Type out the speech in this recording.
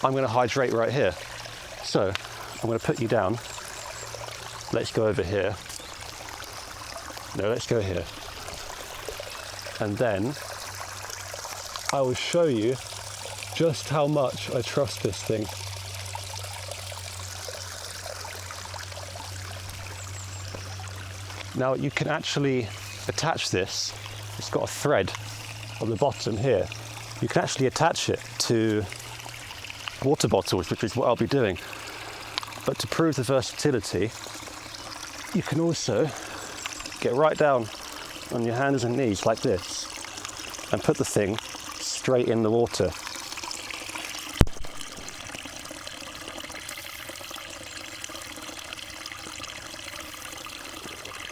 I'm going to hydrate right here. So I'm going to put you down. Let's go over here. No, let's go here. And then I will show you just how much I trust this thing. Now you can actually attach this. It's got a thread on the bottom here. You can actually attach it to water bottles, which is what I'll be doing. But to prove the versatility, you can also get right down on your hands and knees like this and put the thing straight in the water.